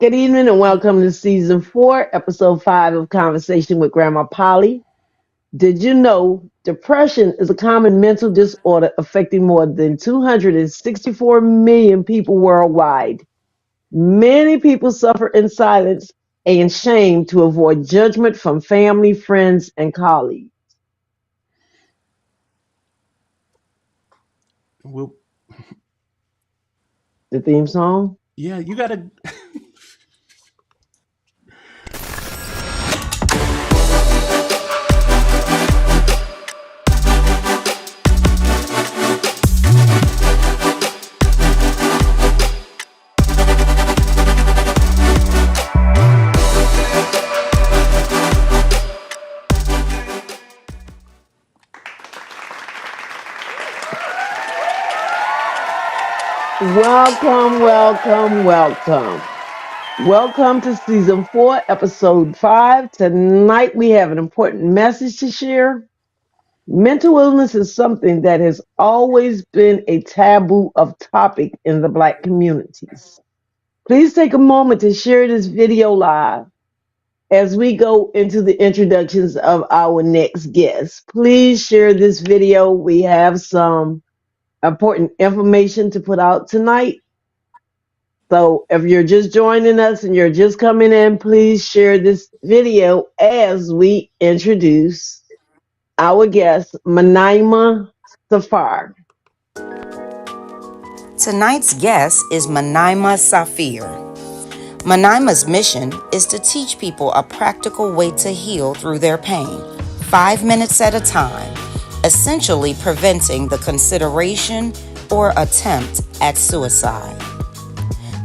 Good evening and welcome to season 4, episode 5 of Conversation with Grandma Polly. Did you know depression is a common mental disorder affecting more than 264 million people worldwide? Many people suffer in silence and shame to avoid judgment from family, friends, and colleagues. Well, The theme song? yeah, you gotta. Welcome, welcome, welcome. Welcome to season 4, episode 5. Tonight we have an important message to share. Mental illness is something that has always been a taboo of topic in the Black communities. Please take a moment to share this video live as we go into the introductions of our next guest. Please share this video. We have some important information to put out tonight. So if you're just joining us and you're just coming in, please share this video as we introduce our guest, Miniimah Saafir. Tonight's guest is Miniimah Saafir. Miniimah's mission is to teach people a practical way to heal through their pain, 5 minutes at a time, essentially preventing the consideration or attempt at suicide.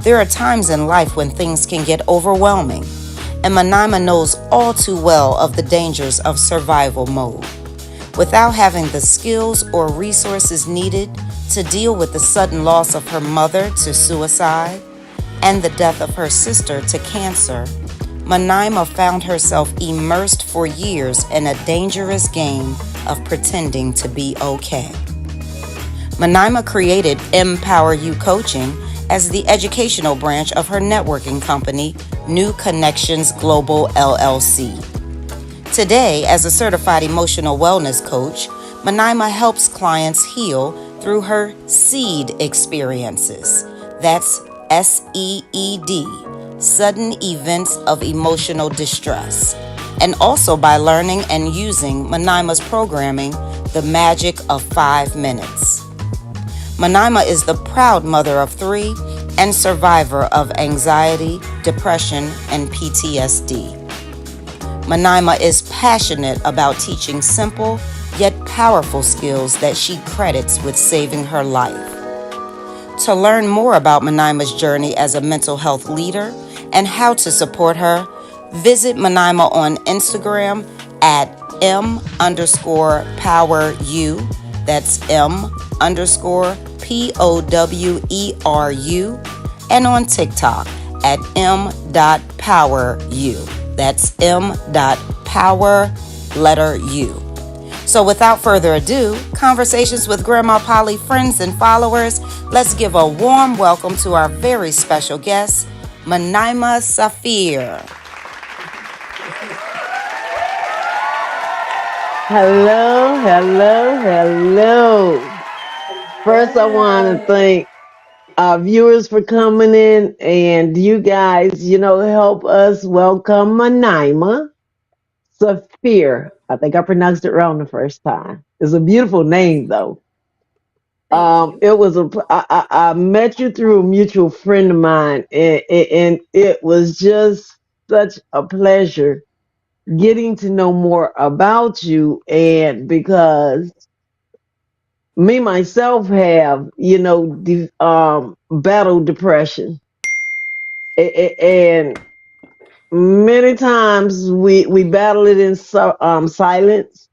There are times in life when things can get overwhelming, and Miniimah knows all too well of the dangers of survival mode. Without having the skills or resources needed to deal with the sudden loss of her mother to suicide and the death of her sister to cancer, Miniimah found herself immersed for years in a dangerous game of pretending to be okay. Miniimah created Empower You Coaching as the educational branch of her networking company, New Connections Global LLC. Today, as a certified emotional wellness coach, Miniimah helps clients heal through her SEED experiences. That's SEED, sudden events of emotional distress, and also by learning and using Miniimah's programming, The Magic of 5 Minutes. Miniimah is the proud mother of 3 and survivor of anxiety, depression, and PTSD. Miniimah is passionate about teaching simple yet powerful skills that she credits with saving her life. To learn more about Miniimah's journey as a mental health leader and how to support her, visit Miniimah on Instagram at m_poweru. That's m_POWERU. And on TikTok at m.poweru. That's m.power_u. So without further ado, Conversations with Grandma Polly friends and followers, let's give a warm welcome to our very special guest, Miniimah Saafir. Hello, hello, hello. First, I want to thank our viewers for coming in, and you guys, help us welcome Miniimah Saafir. I think I pronounced it wrong the first time. It's a beautiful name, though. It was I met you through a mutual friend of mine, and it was just such a pleasure getting to know more about you, and because me myself have battled depression, and many times we battle it in silence.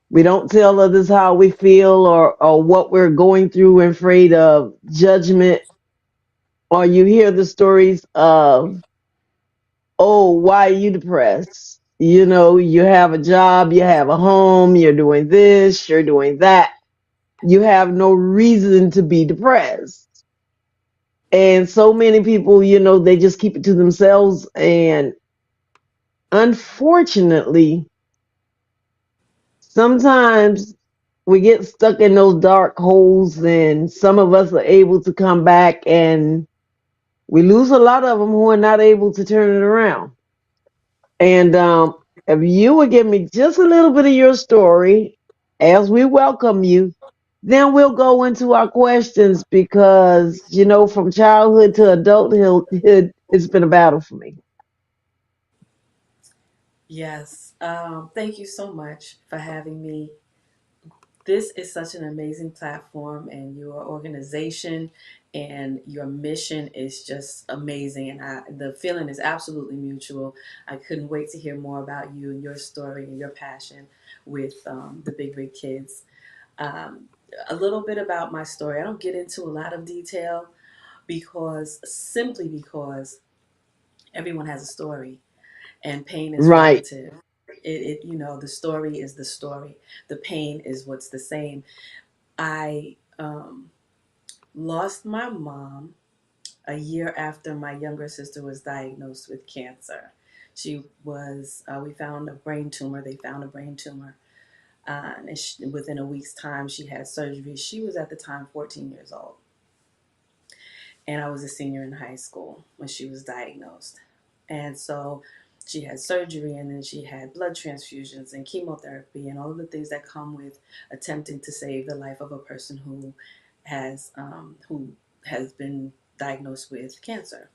We don't tell others how we feel or what we're going through, afraid of judgment. Or you hear the stories of, oh, why are you depressed? You have a job, you have a home, you're doing this, you're doing that. You have no reason to be depressed. And so many people, they just keep it to themselves. And unfortunately, sometimes we get stuck in those dark holes, and some of us are able to come back, and we lose a lot of them who are not able to turn it around. And if you would give me just a little bit of your story as we welcome you, then we'll go into our questions because, from childhood to adulthood, it's been a battle for me. Yes. Thank you so much for having me. This is such an amazing platform, and your organization and your mission is just amazing. And the feeling is absolutely mutual. I couldn't wait to hear more about you and your story and your passion with the Big Rig Kids. Um, a little bit about my story. I don't get into a lot of detail simply because everyone has a story, and pain is Right. relative. The story is the story. The pain is what's the same. I lost my mom a year after my younger sister was diagnosed with cancer. We found a brain tumor. They found a brain tumor. Within a week's time, she had surgery. She was at the time 14 years old. And I was a senior in high school when she was diagnosed. And so she had surgery, and then she had blood transfusions and chemotherapy and all of the things that come with attempting to save the life of a person who has been diagnosed with cancer.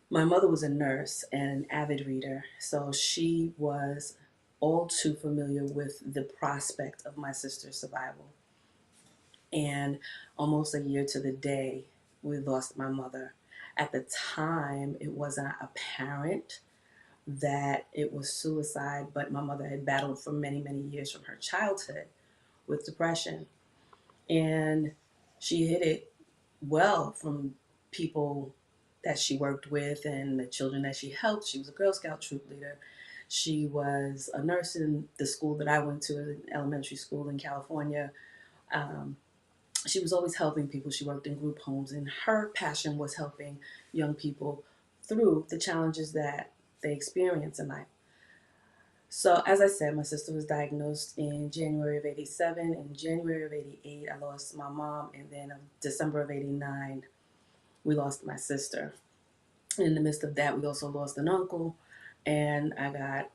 My mother was a nurse and an avid reader, so she was all too familiar with the prospect of my sister's survival. And almost a year to the day, we lost my mother. At the time, it wasn't apparent that it was suicide, but my mother had battled for many, many years from her childhood with depression. And she hid it well from people that she worked with and the children that she helped. She was a Girl Scout troop leader. She was a nurse in the school that I went to, an elementary school in California. Um, she was always helping people. She worked in group homes, and her passion was helping young people through the challenges that they experience in life. So, as I said, my sister was diagnosed in January of 87. In January of 88, I lost my mom. And then in December of 89, we lost my sister. In the midst of that, we also lost an uncle. And I got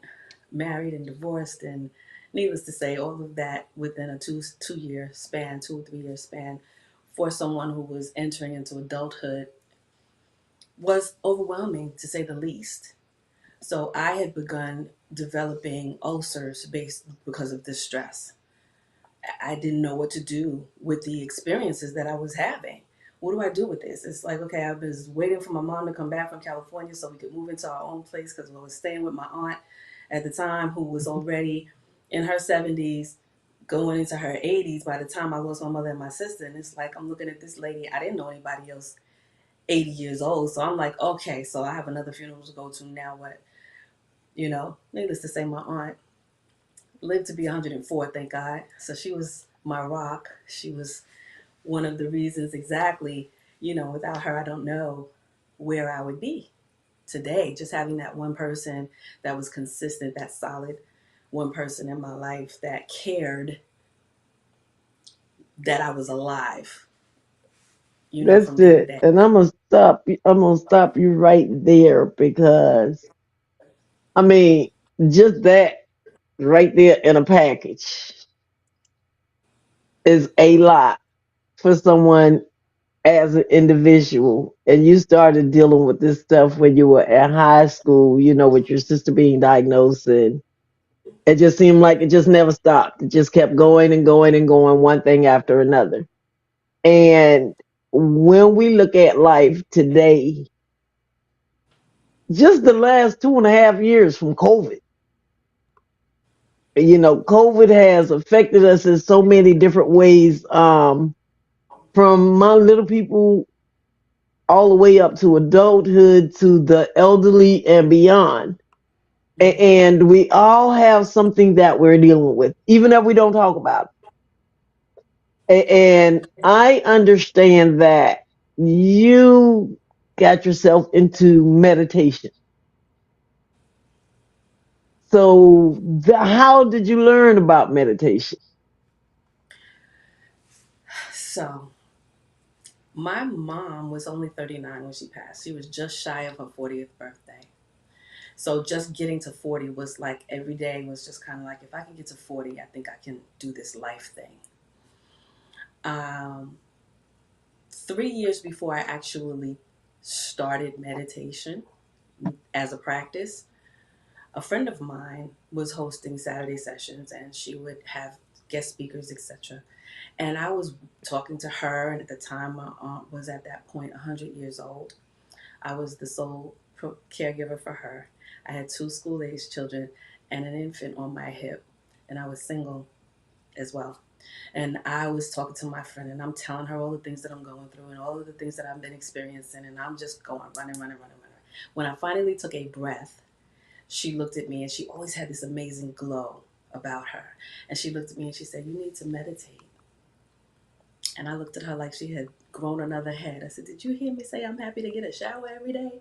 married and divorced. And needless to say, all of that within a 2 year span, 2 or 3 year span, for someone who was entering into adulthood was overwhelming, to say the least. So I had begun developing ulcers based because of this stress. I didn't know what to do with the experiences that I was having. What do I do with this? It's like, okay, I was waiting for my mom to come back from California so we could move into our own place because I was staying with my aunt at the time who was already in her 70s, going into her 80s by the time I lost my mother and my sister. And it's like, I'm looking at this lady, I didn't know anybody else 80 years old. So I'm like, okay, so I have another funeral to go to. Now what? Needless to say, my aunt lived to be 104, thank God. So she was my rock. She was one of the reasons exactly, without her, I don't know where I would be today. Just having that one person that was consistent, that solid one person in my life that cared that I was alive, That's from day to it. day. And I'm gonna stop you right there because I mean, just that right there in a package is a lot for someone as an individual. And you started dealing with this stuff when you were at high school, with your sister being diagnosed, and it just seemed like it just never stopped. It just kept going and going and going, one thing after another. And when we look at life today, just the last 2.5 years from COVID, COVID has affected us in so many different ways, from my little people all the way up to adulthood to the elderly and beyond. Mm-hmm. And we all have something that we're dealing with, even if we don't talk about it. And I understand that. you got yourself into meditation. So, how did you learn about meditation? So, my mom was only 39 when she passed. She was just shy of her 40th birthday. So, just getting to 40 was like every day was just kind of like, if I can get to 40, I think I can do this life thing. Um, 3 years before I actually started meditation as a practice, a friend of mine was hosting Saturday sessions and she would have guest speakers, etc. And I was talking to her, and at the time, my aunt was at that point 100 years old. I was the sole caregiver for her. I had two school age children and an infant on my hip, and I was single as well. And I was talking to my friend, and I'm telling her all the things that I'm going through and all of the things that I've been experiencing, and I'm just going, running. When I finally took a breath, she looked at me, and she always had this amazing glow about her. And she looked at me and she said, "You need to meditate." And I looked at her like she had grown another head. I said, "Did you hear me say I'm happy to get a shower every day?"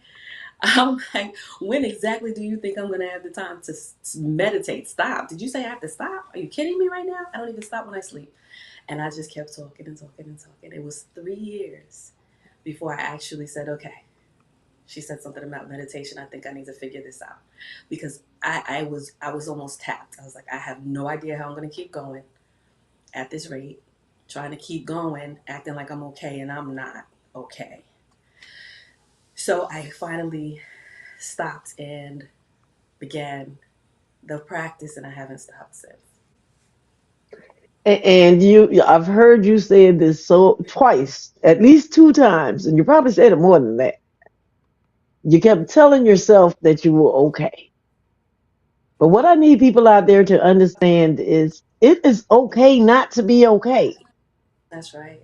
I'm like, "When exactly do you think I'm going to have the time to meditate? Stop. Did you say I have to stop? Are you kidding me right now? I don't even stop when I sleep." And I just kept talking and talking and talking. It was 3 years before I actually said, "Okay." She said something about meditation. I think I need to figure this out because I was almost tapped. I was like, I have no idea how I'm going to keep going at this rate, trying to keep going, acting like I'm okay, and I'm not okay. So I finally stopped and began the practice, and I haven't stopped since. And I've heard you say this so twice, at least two times, and you probably said it more than that. You kept telling yourself that you were okay. But what I need people out there to understand is it is okay not to be okay. That's right.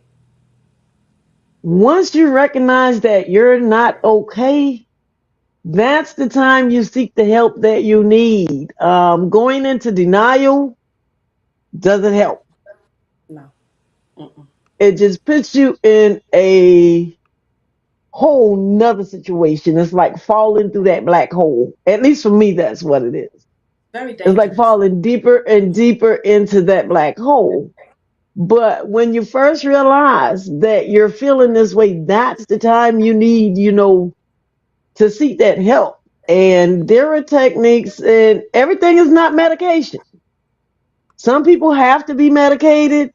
Once you recognize that you're not okay, that's the time you seek the help that you need. Going into denial doesn't help. No. Mm-mm. It just puts you in a whole nother situation. It's like falling through that black hole. At least for me, that's what it is. Very It's like dangerous. falling deeper and deeper into that black hole. But when you first realize that you're feeling this way, that's the time you need, to seek that help. And there are techniques, and everything is not medication. Some people have to be medicated,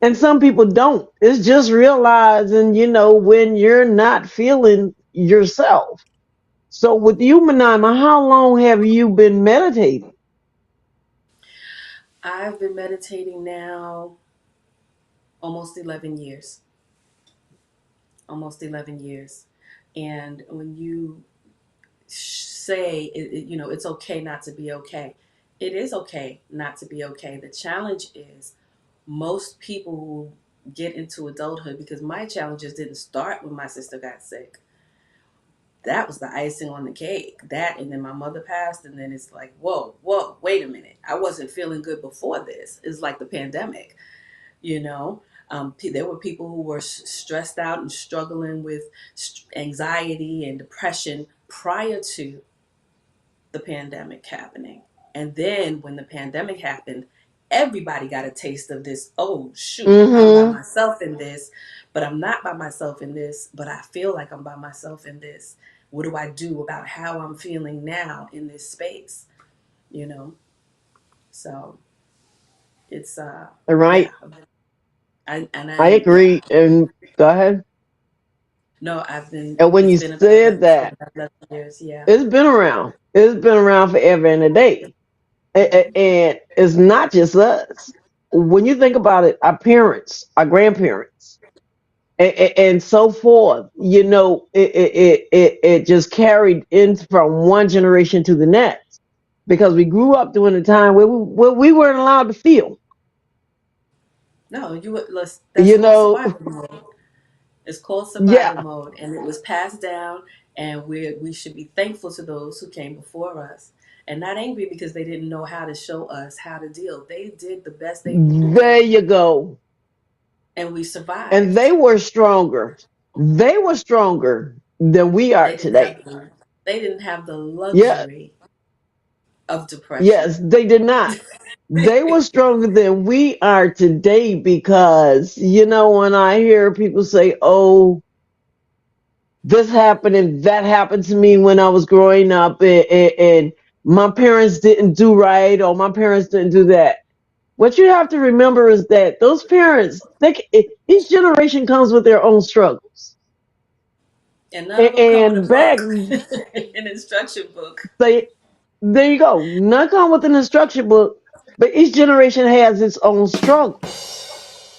and some people don't. It's just realizing, when you're not feeling yourself. So with you, Miniimah, how long have you been meditating? I've been meditating now almost 11 years. Almost 11 years. And when you say, it's okay not to be okay, it is okay not to be okay. The challenge is most people who get into adulthood, because my challenges didn't start when my sister got sick. That was the icing on the cake. That, and then my mother passed, and then it's like, whoa, wait a minute. I wasn't feeling good before this. It's like the pandemic, you know. There were people who were stressed out and struggling with anxiety and depression prior to the pandemic happening. And then when the pandemic happened, everybody got a taste of this. Oh, shoot, I'm by Mm-hmm. myself in this, but I'm not by myself in this, but I feel like I'm by myself in this. What do I do about how I'm feeling now in this space? You know? So it's, yeah. Right. I Yeah. agree. And go ahead. No, I've been, And when it's you been about said that, 11 years. Yeah. it's been around. It's been around forever and a day. And it's not just us. When you think about it, our parents, our grandparents, and so forth, it just carried in from one generation to the next because we grew up during a time where we weren't allowed to feel. No, that's You called know, survival mode. It's called survival yeah, mode, and it was passed down. And we should be thankful to those who came before us, and not angry because they didn't know how to show us how to deal. They did the best they knew to there do, you go. and we And survived. they were stronger. They were stronger than we are They didn't have today. the they didn't have the Yeah, luxury of depression. yes, they did not. They were stronger than we are today because, when I hear people say, oh, this happened and that happened to me when I was growing up, and my parents didn't do right or my parents didn't do that. What you have to remember is that those parents, each generation comes with their own struggles. And none of them come with a And back, book, an instruction book. they, there you go. None come with an instruction book, but each generation has its own struggles.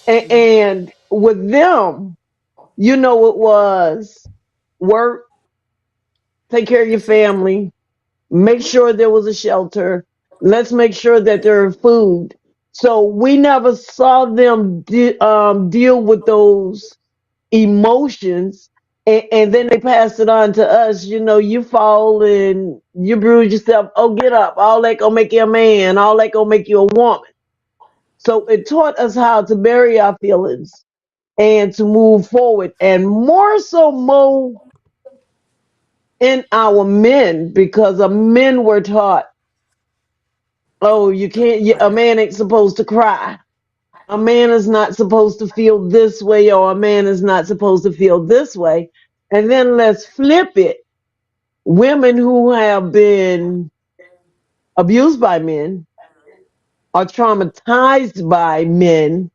And with them, it was work, take care of your That's it. family, make sure there was a shelter. Let's make sure that there is food. So we never saw them deal with those emotions. And then they passed it on to us. You fall and you bruise yourself. Oh, get up. All that gonna make you a man. All that gonna make you a woman. So it taught us how to bury our feelings and to move forward. And more so, in our men, because our men were taught, oh, you can't, a Right. man ain't supposed to cry. A man is not supposed to feel this way, or a man is not supposed to feel this way. And then let's flip it. Women who have been abused by men or traumatized by men,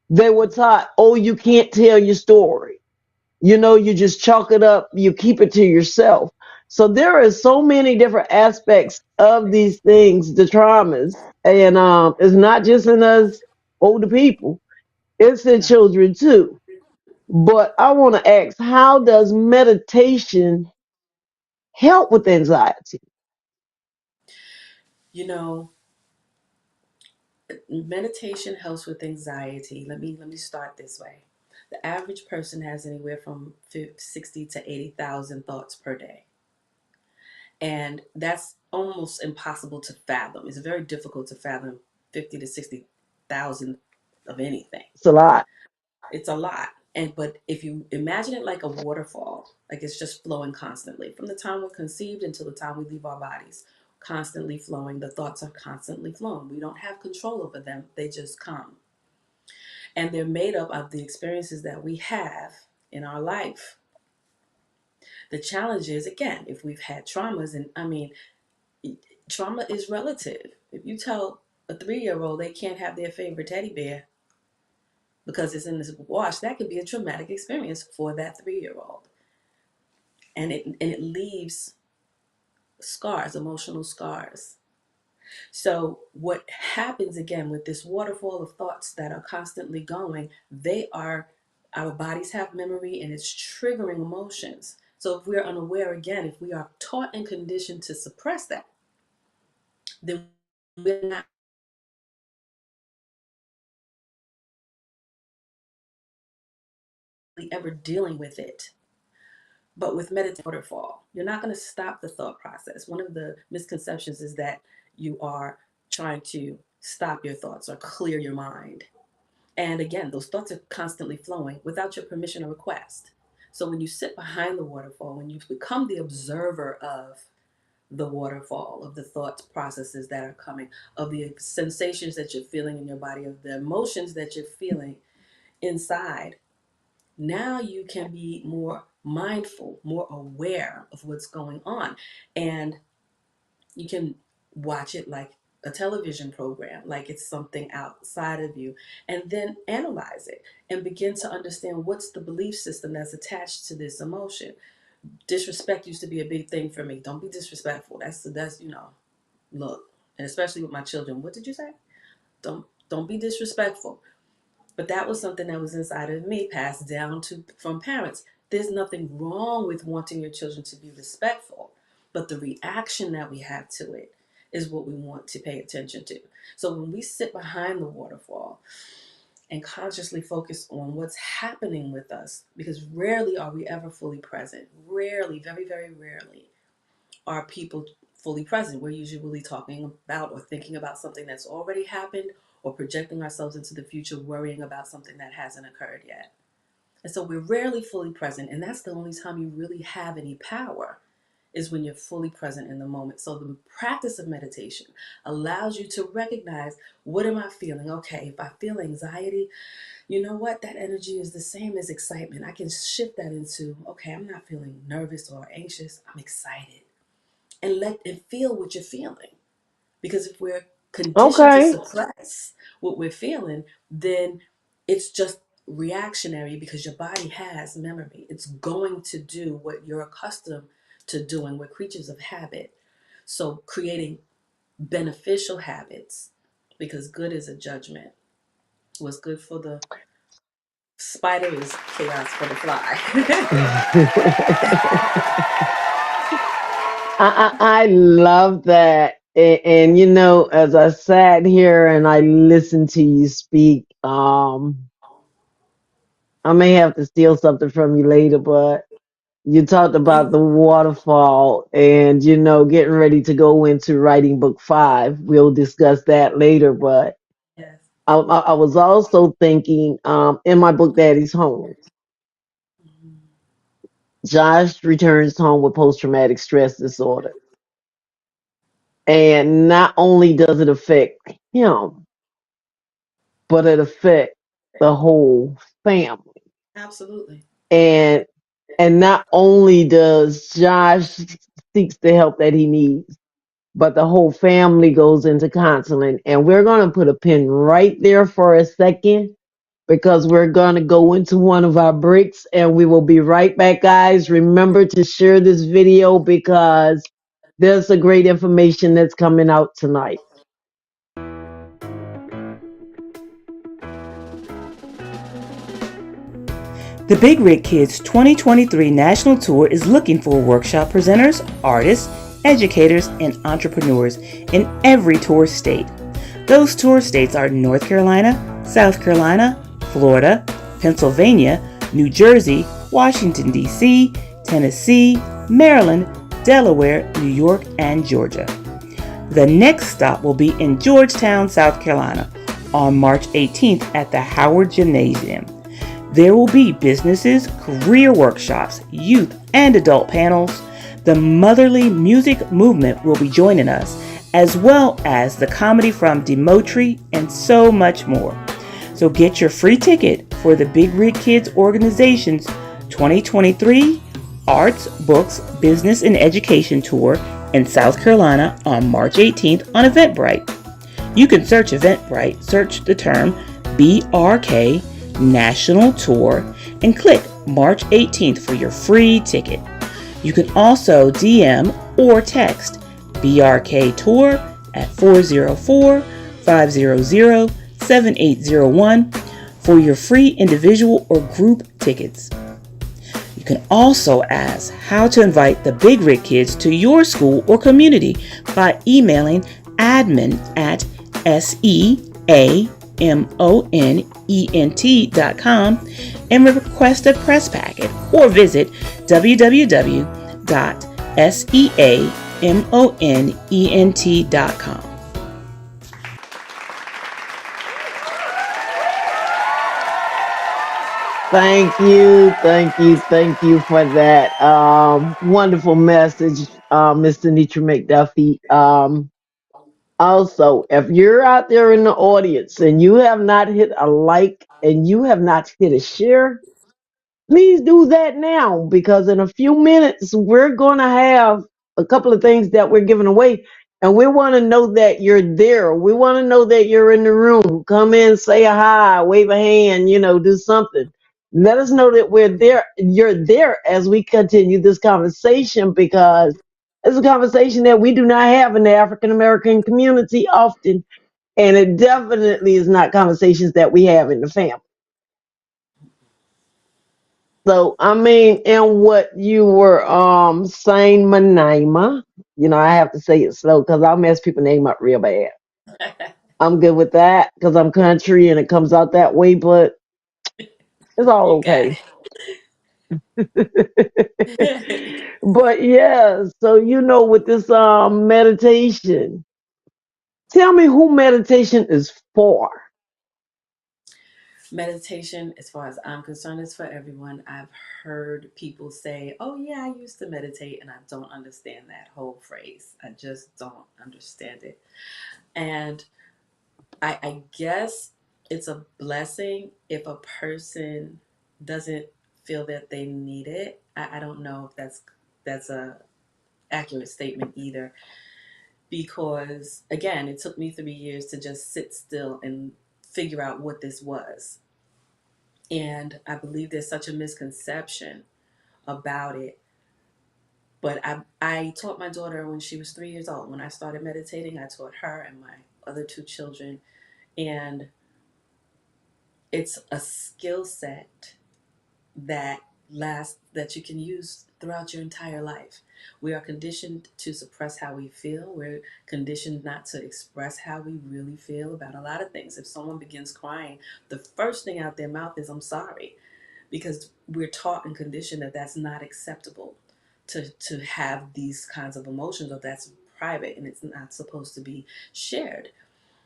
they were taught, oh, you can't tell your story. You just chalk it up, you keep it to yourself. So there are so many different aspects of these things, the traumas, and it's not just in us older people, it's in No. children too. But I want to ask, how does meditation help with anxiety? You know, meditation helps with anxiety. Let me start this way. The average person has anywhere from 60 to 80,000 thoughts per day. And that's almost impossible to fathom. It's very difficult to fathom 50 to 60,000 of anything. It's a lot. It's a lot. And but if you imagine it like a waterfall, like it's just flowing constantly from the time we're conceived until the time we leave our bodies, constantly flowing. The thoughts are constantly flowing. We don't have control over them. They just come. And they're made up of the experiences that we have in our life. The challenge is, again, if we've had traumas, and I mean, trauma is relative. If you tell a 3-year old they can't have their favorite teddy bear because it's in this wash, that could be a traumatic experience for that 3-year old. And it leaves scars, emotional scars. So what happens again with this waterfall of thoughts that are constantly going, they are, our bodies have memory and it's triggering emotions. So if we're unaware, again, if we are taught and conditioned to suppress that, then we're not ever dealing with it. But with meditation waterfall, you're not going to stop the thought process. One of the misconceptions is that you are trying to stop your thoughts or clear your mind. And again, those thoughts are constantly flowing without your permission or request. So when you sit behind the waterfall, when you become the observer of the waterfall, of the thought processes that are coming, of the sensations that you're feeling in your body, of the emotions that you're feeling inside, now you can be more mindful, more aware of what's going on. And you can watch it like a television program, like it's something outside of you, and then analyze it and begin to understand what's the belief system that's attached to this emotion. Disrespect used to be a big thing for me. Don't be disrespectful. That's look, and especially with my children. What did you say? Don't be disrespectful. But that was something that was inside of me, passed down to from parents. There's nothing wrong with wanting your children to be respectful, but the reaction that we have to it is what we want to pay attention to. So when we sit behind the waterfall and consciously focus on what's happening with us, because rarely are we ever fully present. Rarely, very, very rarely are people fully present. We're usually talking about or thinking about something that's already happened or projecting ourselves into the future, worrying about something that hasn't occurred yet. And so we're rarely fully present. And that's the only time you really have any power is when you're fully present in the moment. So the practice of meditation allows you to recognize, what am I feeling? Okay, if I feel anxiety, you know what? That energy is the same as excitement. I can shift that into, okay, I'm not feeling nervous or anxious. I'm excited. And let it feel what you're feeling. Because if we're conditioned to Okay. suppress what we're feeling, then it's just reactionary because your body has memory. It's going to do what you're accustomed to doing. We're creatures of habit. So creating beneficial habits, because good is a judgment. What's good for the spider is chaos for the fly. I love that. And, you know, as I sat here and I listened to you speak, I may have to steal something from you later, but you talked about the waterfall and, you know, getting ready to go into writing book 5. We'll discuss that later, but Yes. I was also thinking, in my book, Daddy's Home, Mhm. Josh returns home with post-traumatic stress disorder. And not only does it affect him, but it affects the whole family. Absolutely. And not only does Josh seeks the help that he needs, but the whole family goes into counseling. And we're going to put a pin right there for a second because we're going to go into one of our breaks and we will be right back, guys. Remember to share this video because there's a great information that's coming out tonight. The Big Rig Kids 2023 National Tour is looking for workshop presenters, artists, educators, and entrepreneurs in every tour state. Those tour states are North Carolina, South Carolina, Florida, Pennsylvania, New Jersey, Washington, D.C., Tennessee, Maryland, Delaware, New York, and Georgia. The next stop will be in Georgetown, South Carolina on March 18th at the Howard Gymnasium. There will be businesses, career workshops, youth and adult panels. The motherly music movement will be joining us, as well as the comedy from Demotri and so much more. So get your free ticket for the Big Rig Kids Organization's 2023 Arts, Books, Business and Education Tour in South Carolina on March 18th on Eventbrite. You can search Eventbrite, search the term BRK National Tour, and click March 18th for your free ticket. You can also DM or text BRK Tour at 404-500-7801 for your free individual or group tickets. You can also ask how to invite the Big Rig Kids to your school or community by emailing admin@seamonent.com and request a press packet, or visit www.seamonent.com. Thank you, thank you, thank you for that wonderful message, Mr. Nitra McDuffie. Also, if you're out there in the audience and you have not hit a like and you have not hit a share, please do that now because in a few minutes we're going to have a couple of things that we're giving away. And we want to know that you're there. We want to know that you're in the room. Come in, say a hi, wave a hand, you know, do something. Let us know that we're there. You're there as we continue this conversation because it's a conversation that we do not have in the African American community often. And it definitely is not conversations that we have in the family. So I mean, in what you were saying, Miniimah, you know, I have to say it slow because I'll mess people's name up real bad. I'm good with that because I'm country and it comes out that way, but it's all You got okay. But yeah, so you know, with this meditation, tell me who meditation is for. Meditation, as far as I'm concerned, is for everyone. I've heard people say, "Oh, yeah, I used to meditate," and I don't understand that whole phrase. I just don't understand it. And I guess it's a blessing if a person doesn't feel that they need it. I don't know if that's a accurate statement either, because again, it took me 3 years to just sit still and figure out what this was. And I believe there's such a misconception about it. But I taught my daughter when she was 3 years old. When I started meditating, I taught her and my other two children. And it's a skill set that that you can use throughout your entire life. We are conditioned to suppress how we feel. We're conditioned not to express how we really feel about a lot of things. If someone begins crying, the first thing out their mouth is "I'm sorry," because we're taught and conditioned that that's not acceptable to have these kinds of emotions, or that's private and it's not supposed to be shared.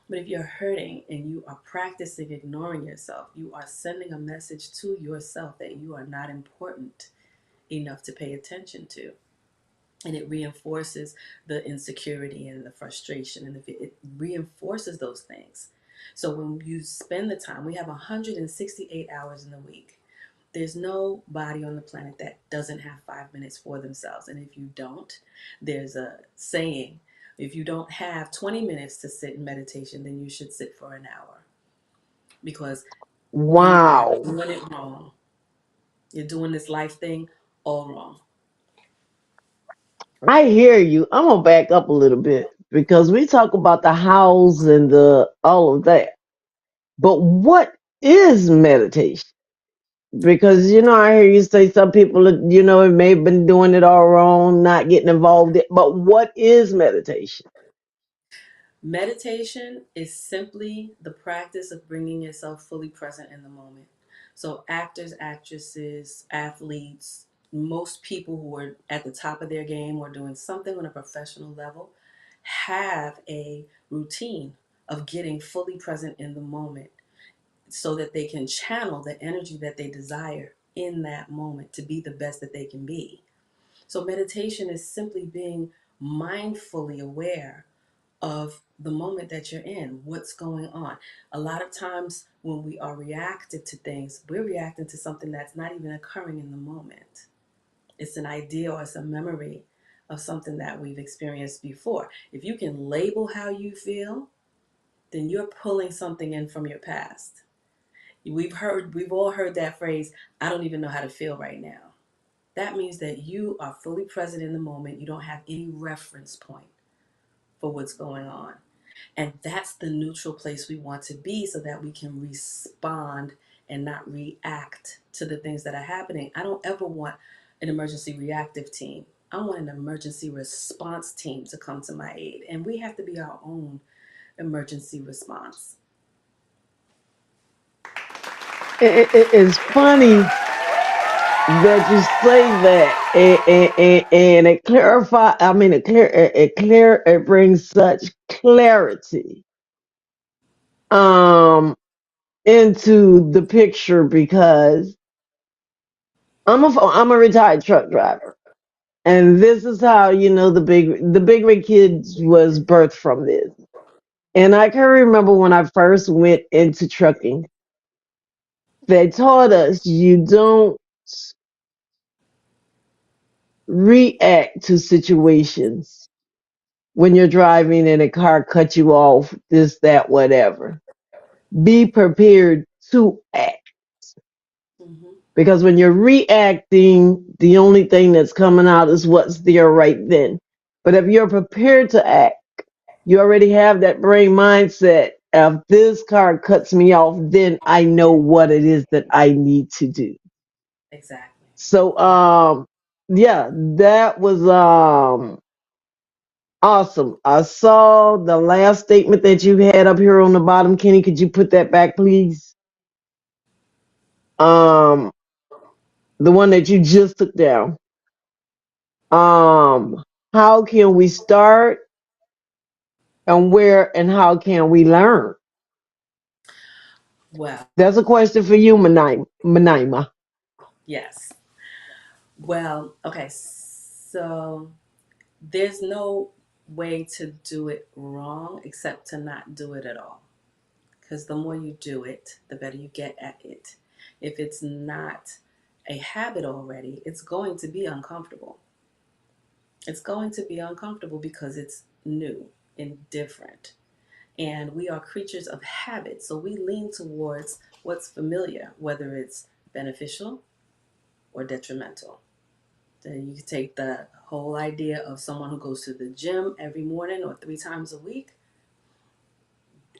But if you're hurting and you are practicing ignoring yourself, you are sending a message to yourself that you are not important enough to pay attention to. And it reinforces the insecurity and the frustration, and it reinforces those things. So when you spend the time, we have 168 hours in the week. There's nobody on the planet that doesn't have 5 minutes for themselves. And if you don't, there's a saying, if you don't have 20 minutes to sit in meditation, then you should sit for an hour, because you are Wow. doing it wrong. You're doing this life thing all wrong. I hear you. I'm gonna back up a little bit because we talk about the hows and the all of that. But what is meditation? Because I hear you say some people, may have been doing it all wrong, not getting involved. But what is meditation? Meditation is simply the practice of bringing yourself fully present in the moment. So, actors, actresses, athletes, most people who are at the top of their game or doing something on a professional level have a routine of getting fully present in the moment so that they can channel the energy that they desire in that moment to be the best that they can be. So, meditation is simply being mindfully aware of the moment that you're in, what's going on. A lot of times when we are reactive to things, we're reacting to something that's not even occurring in the moment. It's an idea or it's a memory of something that we've experienced before. If you can label how you feel, then you're pulling something in from your past. We've all heard that phrase, "I don't even know how to feel right now." That means that you are fully present in the moment. You don't have any reference point for what's going on. And that's the neutral place we want to be so that we can respond and not react to the things that are happening. I don't ever want an emergency reactive team. I want an emergency response team to come to my aid. And we have to be our own emergency response. It's funny that you say that, and it clarify. I mean, it brings such clarity um into the picture because I'm a retired truck driver, and this is how the big rig kids was birthed from this. And I can remember when I first went into trucking, they taught us you don't react to situations when you're driving and a car cuts you off, this, that, whatever. Be prepared to act. Mm-hmm. Because when you're reacting, the only thing that's coming out is what's there right then. But if you're prepared to act, you already have that brain mindset. If this car cuts me off, then I know what it is that I need to do. Exactly. So, yeah, that was awesome. I saw the last statement that you had up here on the bottom. Kenny, could you put that back, please? Um, the one that you just took down. Um, how can we start and where and how can we learn? Well, That's a question for you, Miniimah. yes. Well, okay. So there's no way to do it wrong except to not do it at all. Because the more you do it, the better you get at it. If it's not a habit already, it's going to be uncomfortable. It's going to be uncomfortable because it's new and different. And we are creatures of habit. So we lean towards what's familiar, whether it's beneficial or detrimental. Then you can take the whole idea of someone who goes to the gym every morning or 3 times a week.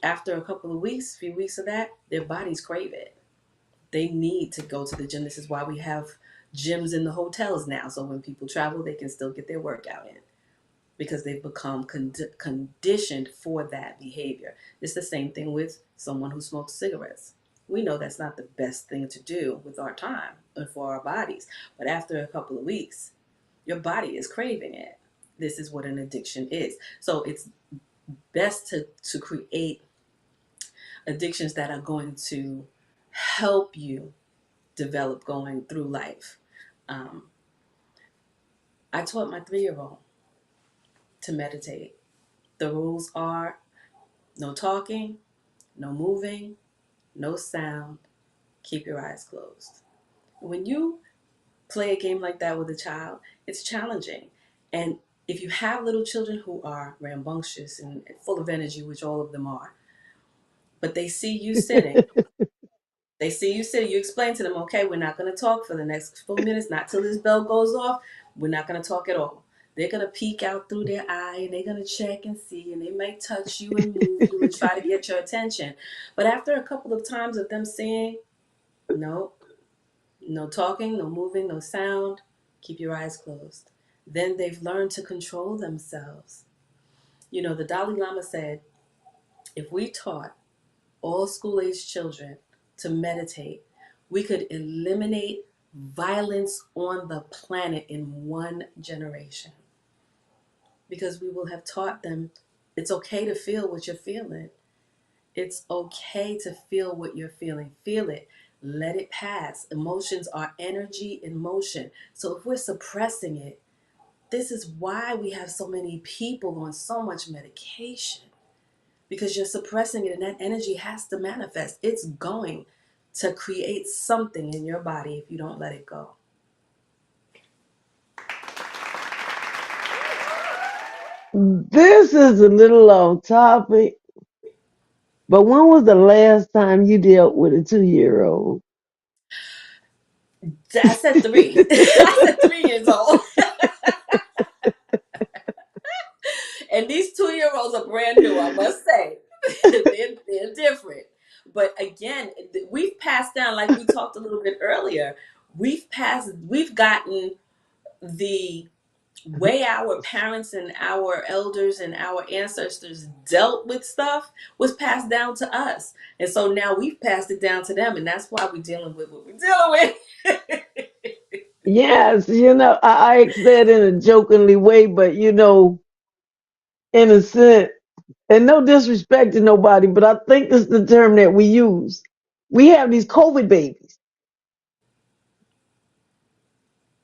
After a couple of weeks, few weeks of that, their bodies crave it. They need to go to the gym. This is why we have gyms in the hotels now. So when people travel, they can still get their workout in because they've become conditioned for that behavior. It's the same thing with someone who smokes cigarettes. We know that's not the best thing to do with our time and for our bodies. But after a couple of weeks, your body is craving it. This is what an addiction is. So it's best to create addictions that are going to help you develop going through life. Um, I taught my 3-year-old to meditate. The rules are no talking, no moving, no sound, keep your eyes closed. When you play a game like that with a child, it's challenging. And if you have little children who are rambunctious and full of energy, which all of them are, but they see you sitting, you explain to them, okay, we're not going to talk for the next 4 minutes, not till this bell goes off. We're not going to talk at all. They're going to peek out through their eye and they're going to check and see, and they may touch you and move you and try to get your attention. But after a couple of times of them saying, no, no talking, no moving, no sound, keep your eyes closed, then they've learned to control themselves. You know, the Dalai Lama said, if we taught all school age children to meditate, we could eliminate violence on the planet in 1 generation. Because we will have taught them it's okay to feel what you're feeling. It's okay to feel what you're feeling. Feel it. Let it pass. Emotions are energy in motion. So if we're suppressing it, this is why we have so many people on so much medication, because you're suppressing it and that energy has to manifest. It's going to create something in your body if you don't let it go. This is a little off topic, but when was the last time you dealt with a 2-year-old? I said 3. I said 3 years old. And these 2-year-olds are brand new, I must say. they're different. But again, we've passed down, like we talked a little bit earlier, we've gotten the way our parents and our elders and our ancestors dealt with stuff was passed down to us. And so now we've passed it down to them, and that's why we're dealing with what we're dealing with. Yes, I said in a jokingly way, but in a sense, and no disrespect to nobody, but I think this is the term that we use. We have these COVID babies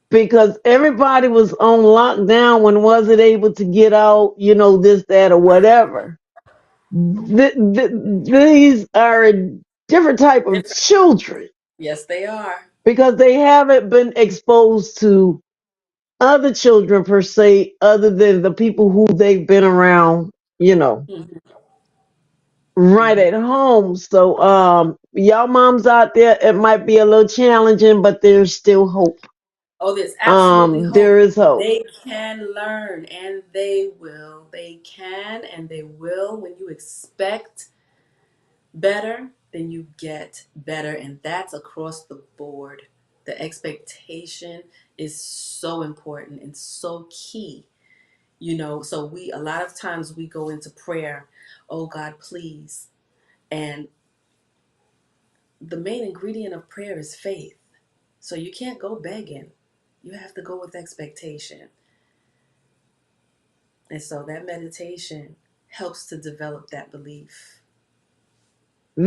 because everybody was on lockdown when wasn't able to get out, this, that, or whatever. These are a different type of Different. children Yes, they are. because they haven't been exposed to other children per se, other than the people who they've been around, Hmm. right Hmm. at home. So, y'all moms out there, it might be a little challenging, but there's still hope. Oh, there's absolutely There hope. is hope. They can learn, and they will. They can and they will. When you expect better, then you get better. And that's across the board. The expectation is so important and so key. So a lot of times we go into prayer, oh God, please. And the main ingredient of prayer is faith. So you can't go begging. You have to go with expectation. And so that meditation helps to develop that belief.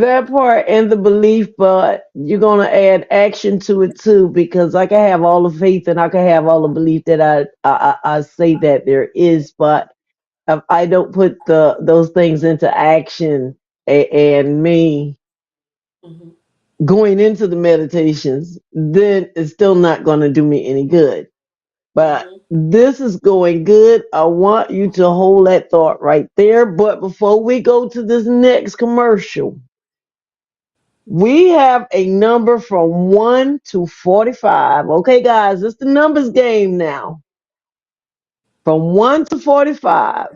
That part and the belief, but you're gonna add action to it too, because I can have all the faith and I can have all the belief that I say that there is, but if I don't put those things into action, and me Mm-hmm. going into the meditations, then it's still not going to do me any good. But Mm-hmm. this is going good. I want you to hold that thought right there. But before we go to this next commercial, we have a number from 1 to 45. Okay, guys, it's the numbers game now. From 1 to 45.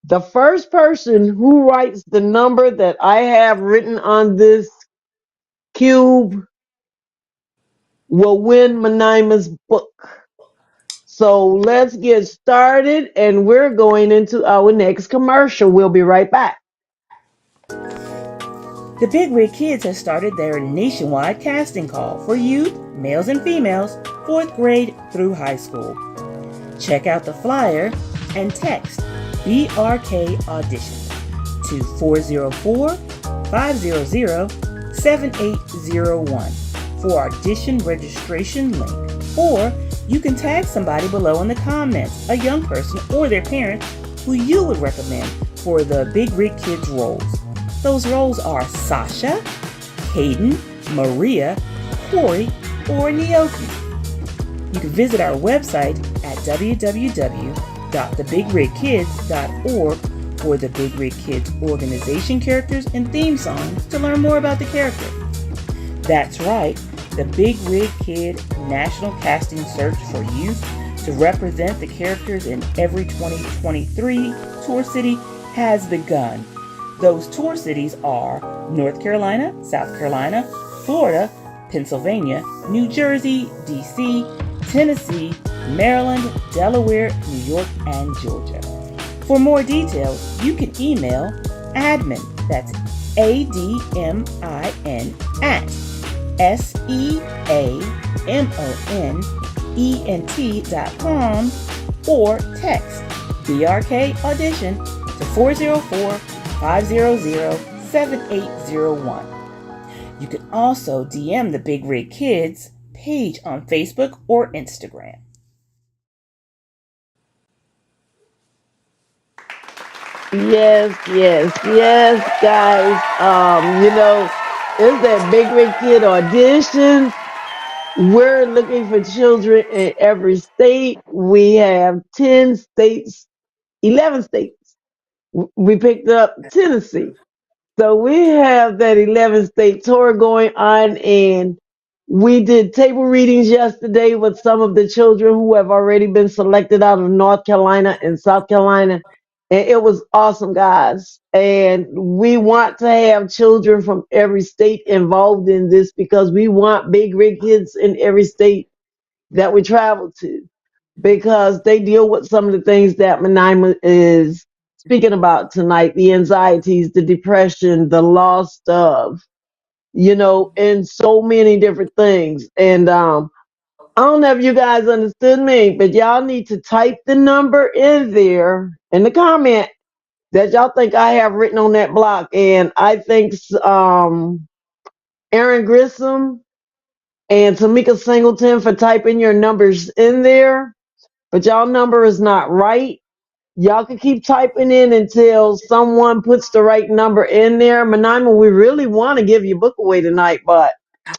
The first person who writes the number that I have written on this cube will win Miniimah's book. So let's get started, and we're going into our next commercial. We'll be right back. The Big Rig Kids has started their nationwide casting call for youth, males and females, 4th grade through high school. Check out the flyer and text BRK Audition to 404-500-7801 for audition registration link. Or you can tag somebody below in the comments, a young person or their parent who you would recommend for the Big Rig Kids roles. Those roles are Sasha, Caden, Maria, Corey, or Nioki. You can visit our website at www.thebigridkids.org for the Big Rig Kids organization characters and theme songs to learn more about the character. That's right, the Big Rig Kid National Casting Search for Youth to represent the characters in every 2023 tour city has begun. Those tour cities are North Carolina, South Carolina, Florida, Pennsylvania, New Jersey, DC, Tennessee, Maryland, Delaware, New York, and Georgia. For more details, you can email admin, that's ADMIN, at SEAMONENT.com, or text BRK Audition to 404-500-7801. You can also DM the Big Rig Kids page on Facebook or Instagram. Yes, yes, yes, guys. It's that Big Rig Kid audition. We're looking for children in every state. We have 10 states, 11 states. We picked up Tennessee. So we have that 11 state tour going on, and we did table readings yesterday with some of the children who have already been selected out of North Carolina and South Carolina. And it was awesome, guys. And we want to have children from every state involved in this because we want big rig kids in every state that we travel to, because they deal with some of the things that Miniimah is speaking about tonight: the anxieties, the depression, the loss of, and so many different things. And I don't know if you guys understood me, but y'all need to type the number in there in the comment that y'all think I have written on that block. And I think Aaron Grissom and Tamika Singleton for typing your numbers in there, but y'all number is not right. Y'all can keep typing in until someone puts the right number in there. Manaima, we really want to give your book away tonight, but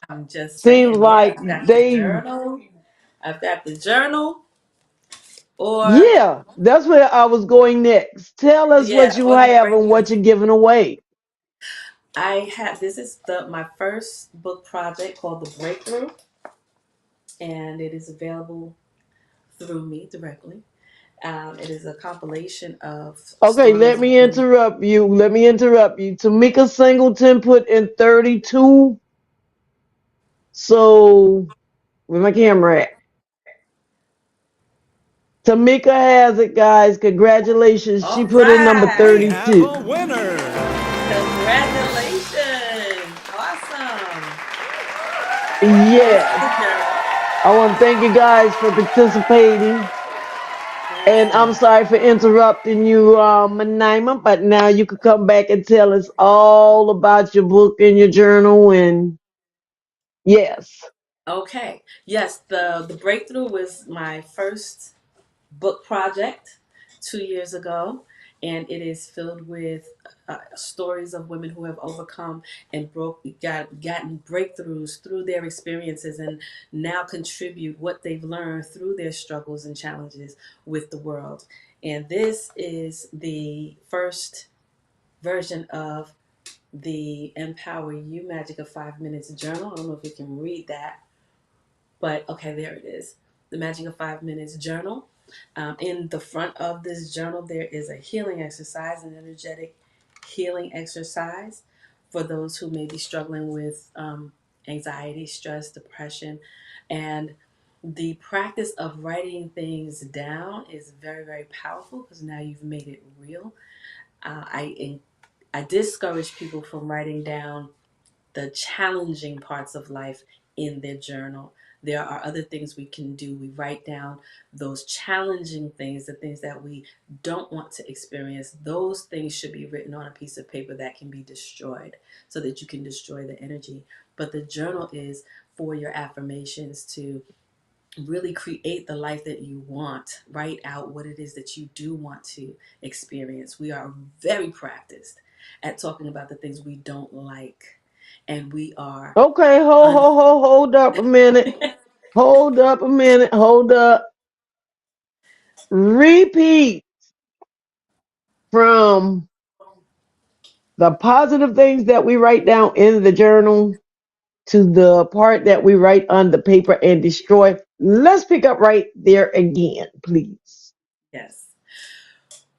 I'm just seems saying, yeah, like I've got the they, journal. I've got the journal, or yeah, that's where I was going next. Tell us what yeah, you or the have and breakthrough. what you're giving away. I have this is the my first book project called The Breakthrough, and it is available through me directly. It is a compilation of Okay, let stories me written. interrupt you. Let me interrupt you. Tamika Singleton put in 32. So, where my camera at? Tamika has it, guys. Congratulations. She All put in number right, We have 32. a winner. congratulations, awesome. This is Yes. the journal. I want to thank you guys for participating. And I'm sorry for interrupting you, Miniimah, but now you could come back and tell us all about your book and your journal. And yes. Okay. Yes, the breakthrough was my first book project 2 years ago, and it is filled with stories of women who have overcome and gotten breakthroughs through their experiences, and now contribute what they've learned through their struggles and challenges with the world. And this is the first version of the Empower You Magic of 5 Minutes journal. I don't know if you can read that, but okay, there it is. The Magic of 5 Minutes journal. In the front of this journal, there is a healing exercise, an energetic healing exercise for those who may be struggling with anxiety, stress, depression. And the practice of writing things down is very, very powerful because now you've made it real. I discourage people from writing down the challenging parts of life in their journal. There are other things we can do. We write down those challenging things, the things that we don't want to experience. Those things should be written on a piece of paper that can be destroyed so that you can destroy the energy. But the journal is for your affirmations to really create the life that you want. Write out what it is that you do want to experience. We are very practiced at talking about the things we don't like, and we are Okay, hold up a minute. Hold up a minute. Hold up. Repeat from the positive things that we write down in the journal to the part that we write on the paper and destroy. Let's pick up right there again, please. yes.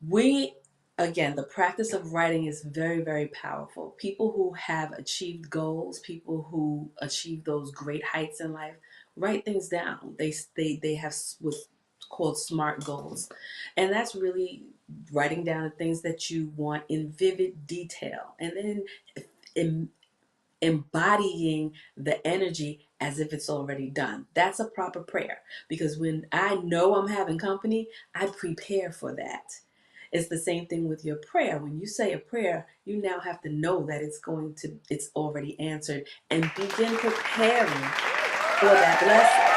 We, again, the practice of writing is very, very powerful. People who have achieved goals, people who achieve those great heights in life, write things down. They have what's called SMART goals, and that's really writing down the things that you want in vivid detail, and then em- embodying the energy as if it's already done. That's a proper prayer, because when I know I'm having company, I prepare for that. It's the same thing with your prayer. When you say a prayer, you now have to know that it's already answered, and begin preparing for that blessing.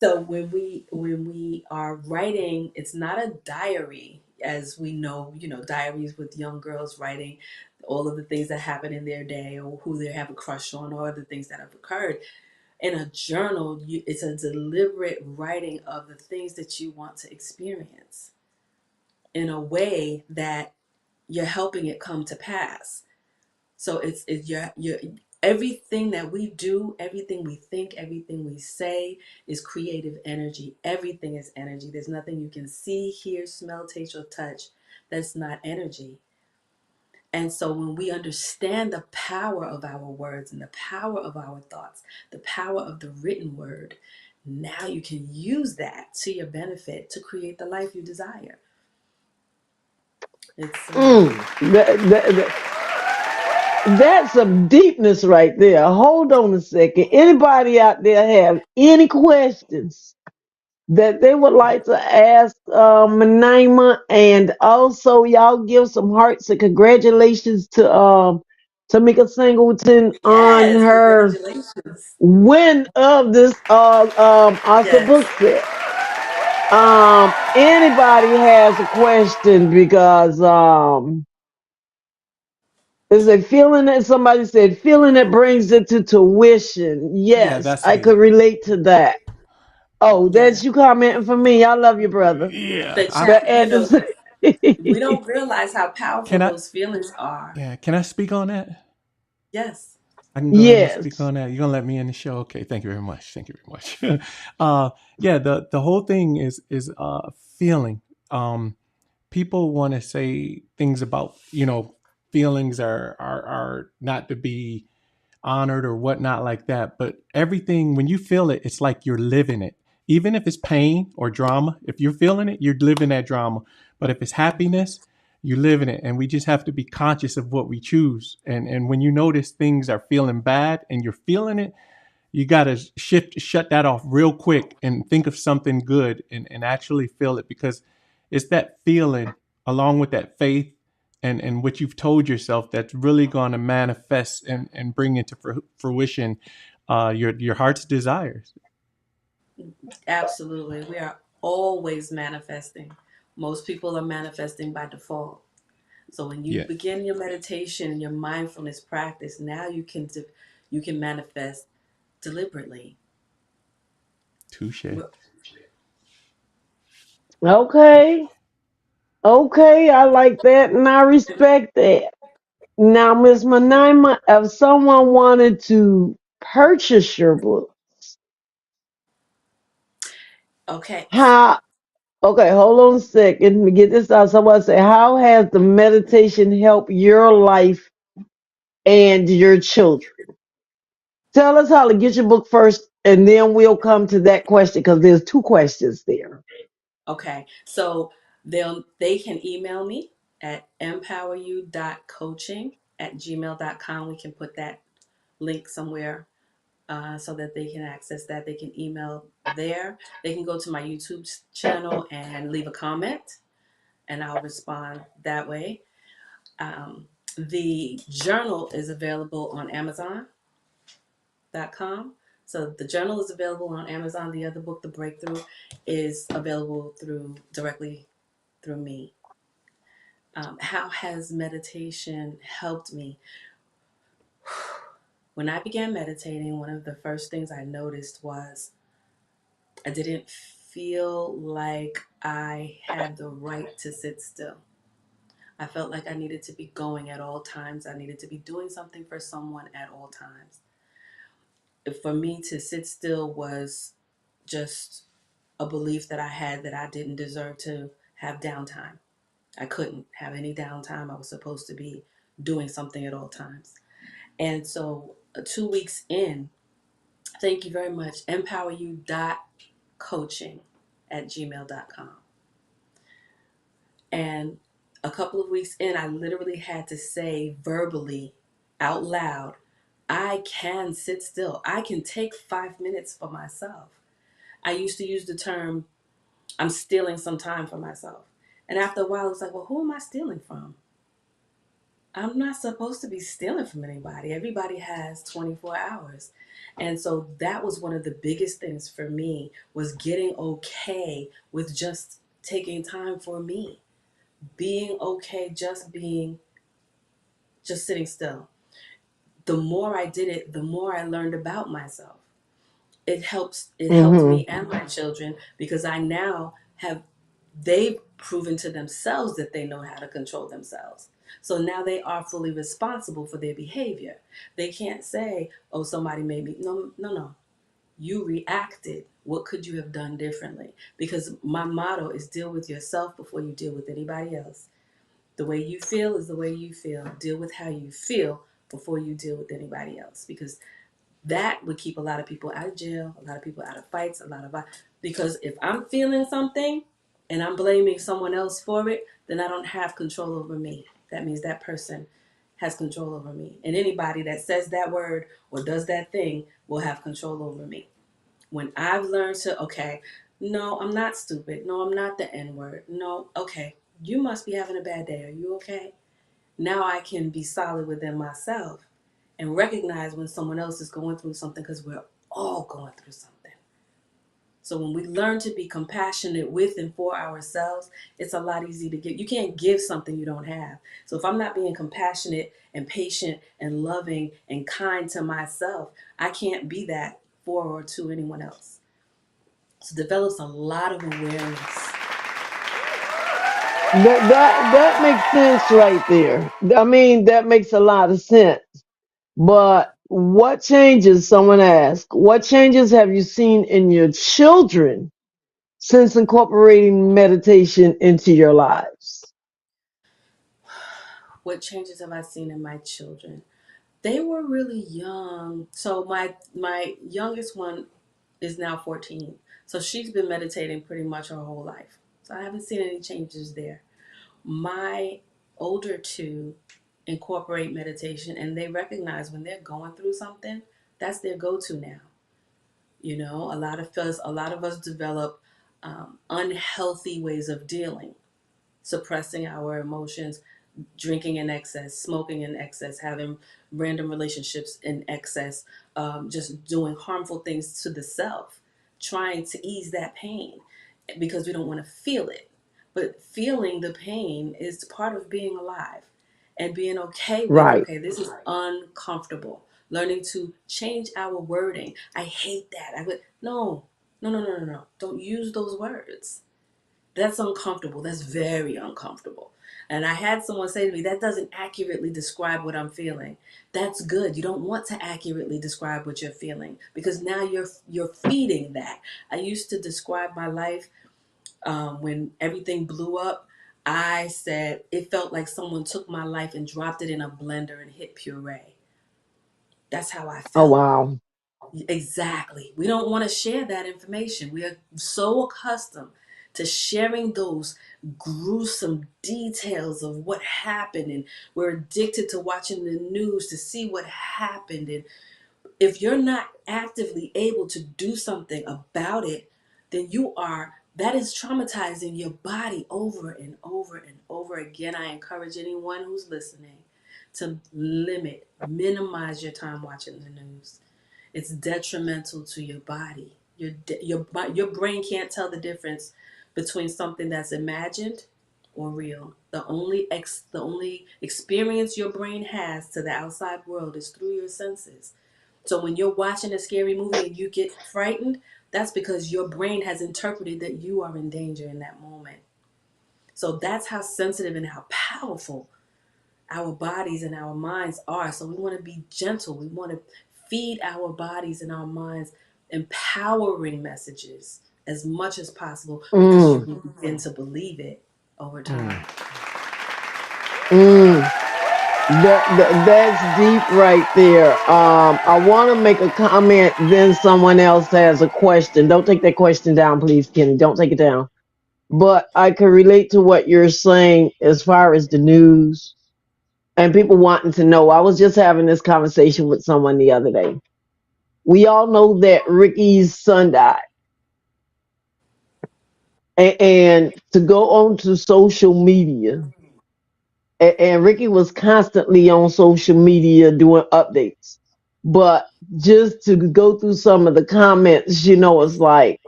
So when we are writing, it's not a diary, as we know, diaries with young girls writing all of the things that happen in their day, or who they have a crush on, or the things that have occurred. In a journal, it's a deliberate writing of the things that you want to experience in a way that you're helping it come to pass. So it's your everything that we do, everything we think, everything we say is creative energy. Everything is energy. There's nothing you can see, hear, smell, taste, or touch that's not energy. And so when we understand the power of our words and the power of our thoughts, the power of the written word, now you can use that to your benefit to create the life you desire. It's Mm, that's some deepness right there. Hold on a second. Anybody out there have any questions that they would like to ask Miniimah? And also, y'all give some hearts and congratulations to Tamika Singleton on yes, her congratulations. win of this author Yes. book set. Anybody has a question, because is a feeling that somebody said, feeling that brings it to tuition. Yeah, Yes, that's I me. could relate to that. Oh, Yeah. that's you commenting for me. I love you, brother. Yeah, The But chat, at the we same, don't realize how powerful can I? those feelings are. Yeah, can I speak on that? Yes. I can go ahead and speak yes. on that. You're gonna let me in the show, okay? Thank you very much. Thank you very much. Yeah, the whole thing is feeling. People want to say things about feelings are not to be honored or whatnot like that. But everything, when you feel it, it's like you're living it. Even if it's pain or drama, if you're feeling it, you're living that drama. But if it's happiness, you live in it. And we just have to be conscious of what we choose. And when you notice things are feeling bad and you're feeling it, you got to shut that off real quick and think of something good and actually feel it, because it's that feeling along with that faith and what you've told yourself that's really going to manifest and bring into fruition your heart's desires. Absolutely. We are always manifesting. Most people are manifesting by default. So when you Yeah, begin your meditation and your mindfulness practice, now you can manifest deliberately. touche. Okay. Okay, I like that and I respect that. Now, Miss Manaima, if someone wanted to purchase your book, Okay. how? Okay, hold on a second. Let me get this out. Someone say, how has the meditation helped your life and your children? Tell us how to get your book first, and then we'll come to that question because there's two questions there. Okay. So they can email me at empoweryou.coaching@gmail.com. We can put that link somewhere so that they can access that. They can email there. They can go to my YouTube channel and leave a comment, and I'll respond that way. Um, the journal is available on Amazon.com. So the journal is available on Amazon. The other book, The Breakthrough, is available directly through me. How has meditation helped me? When I began meditating, one of the first things I noticed was I didn't feel like I had the right to sit still. I felt like I needed to be going at all times. I needed to be doing something for someone at all times. For me to sit still was just a belief that I had that I didn't deserve to have downtime. I couldn't have any downtime. I was supposed to be doing something at all times. And so 2 weeks in, thank you very much, empoweryou.coaching@gmail.com. And a couple of weeks in, I literally had to say verbally out loud, I can sit still. I can take 5 minutes for myself. I used to use the term, I'm stealing some time for myself. And after a while, it's like, well, who am I stealing from? I'm not supposed to be stealing from anybody. Everybody has 24 hours. And so that was one of the biggest things for me, was getting okay with just taking time for me, being okay, just sitting still. The more I did it, the more I learned about myself. It helped Mm-hmm. me and my children, because I now have they've proven to themselves that they know how to control themselves. So now they are fully responsible for their behavior. They can't say, oh, somebody made me. No, no, no. You reacted. What could you have done differently? Because my motto is, deal with yourself before you deal with anybody else. The way you feel is the way you feel. Deal with how you feel before you deal with anybody else. Because that would keep a lot of people out of jail, a lot of people out of fights, because if I'm feeling something and I'm blaming someone else for it, then I don't have control over me. That means that person has control over me. And anybody that says that word or does that thing will have control over me. When I've learned to, okay, no, I'm not stupid. No, I'm not the N word. No, okay, you must be having a bad day. Are you okay? Now I can be solid within myself and recognize when someone else is going through something, because we're all going through something. So when we learn to be compassionate with and for ourselves, it's a lot easier to give. You can't give something you don't have. So if I'm not being compassionate and patient and loving and kind to myself, I can't be that for or to anyone else. So it develops a lot of awareness. That makes sense right there. I mean, that makes a lot of sense. But what changes, someone asked, what changes have you seen in your children since incorporating meditation into your lives? What changes have I seen in my children? They were really young. So my youngest one is now 14. So she's been meditating pretty much her whole life. So I haven't seen any changes there. My older two incorporate meditation, and they recognize when they're going through something, that's their go-to now. You know, a lot of us develop unhealthy ways of dealing, suppressing our emotions, drinking in excess, smoking in excess, having random relationships in excess, just doing harmful things to the self, trying to ease that pain because we don't want to feel it. But feeling the pain is part of being alive and being okay with, Right. okay, this is uncomfortable. Learning to change our wording. I hate that. I would, no, no, no, no, no, no. Don't use those words. That's uncomfortable. That's very uncomfortable. And I had someone say to me, that doesn't accurately describe what I'm feeling. That's good. You don't want to accurately describe what you're feeling because now you're feeding that. I used to describe my life when everything blew up. I said it felt like someone took my life and dropped it in a blender and hit puree. That's how I Oh, felt. wow. Exactly. We don't want to share that information. We are so accustomed to sharing those gruesome details of what happened, and we're addicted to watching the news to see what happened. And if you're not actively able to do something about it, then that is traumatizing your body over and over and over again. I encourage anyone who's listening to minimize your time watching the news. It's detrimental to your body. Your brain can't tell the difference between something that's imagined or real. The only experience your brain has to the outside world is through your senses. So when you're watching a scary movie and you get frightened, that's because your brain has interpreted that you are in danger in that moment. So that's how sensitive and how powerful our bodies and our minds are. So we want to be gentle. We want to feed our bodies and our minds empowering messages as much as possible because you Mm, will begin to believe it over time. Mm. mm. That's deep right there. I want to make a comment, then someone else has a question. Don't take that question down, please, Kenny. Don't take it down. But I can relate to what you're saying as far as the news and people wanting to know. I was just having this conversation with someone the other day. We all know that Ricky's son died. And to go on to social media, and Ricky was constantly on social media doing updates. But just to go through some of the comments, it's like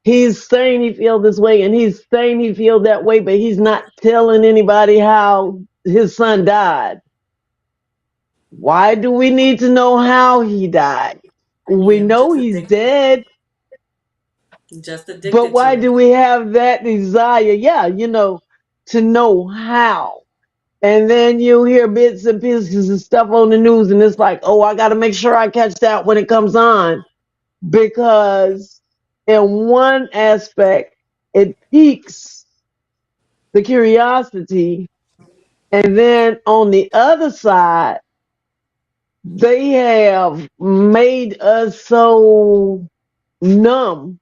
he's saying he feel this way and he's saying he feel that way, but he's not telling anybody how his son died. Why do we need to know how he died? We Yeah, we're know just he's addicted. dead, Just but addicted why to do it. we have that desire? Yeah, to know how. And then you hear bits and pieces of stuff on the news, and it's like, oh, I got to make sure I catch that when it comes on. Because in one aspect, it piques the curiosity. And then on the other side, they have made us so numb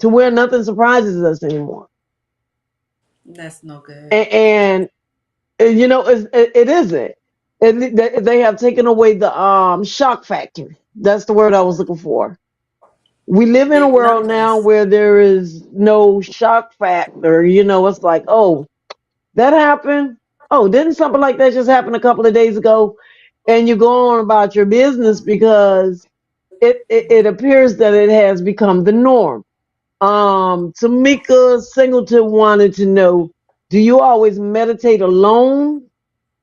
to where nothing surprises us anymore. That's no good. It isn't. They have taken away the shock factor. That's the word I was looking for. We live in a None world of now us. where there is no shock factor. It's like, oh, that happened. Oh, didn't something like that just happen a couple of days ago? And you go on about your business because it appears that it has become the norm. Tamika Singleton wanted to know, do you always meditate alone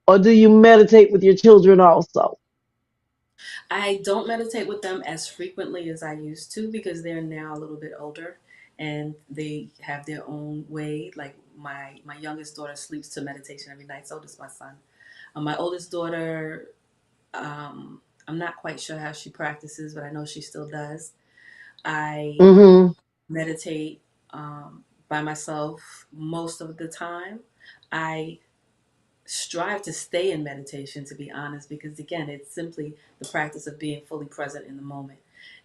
or do you meditate with your children also? I don't meditate with them as frequently as I used to because they're now a little bit older and they have their own way. Like my youngest daughter sleeps to meditation every night. So does my son. My oldest daughter, I'm not quite sure how she practices, but I know she still does. I Mm-hmm. meditate by myself most of the time. I strive to stay in meditation, to be honest, because again, it's simply the practice of being fully present in the moment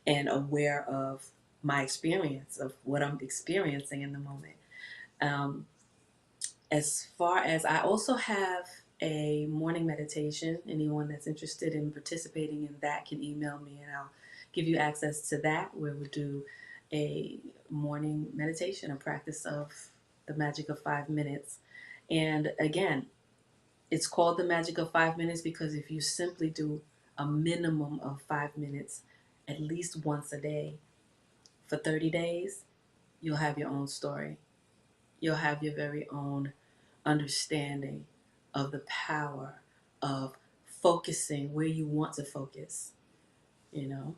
and aware of my experience, of what I'm experiencing in the moment. Um, as far as I also have a morning meditation, anyone that's interested in participating in that can email me and I'll give you access to that, where we do a morning meditation, a practice of the magic of 5 minutes. And again, it's called the magic of 5 minutes because if you simply do a minimum of 5 minutes at least once a day for 30 days, you'll have your own story. You'll have your very own understanding of the power of focusing where you want to focus. You know,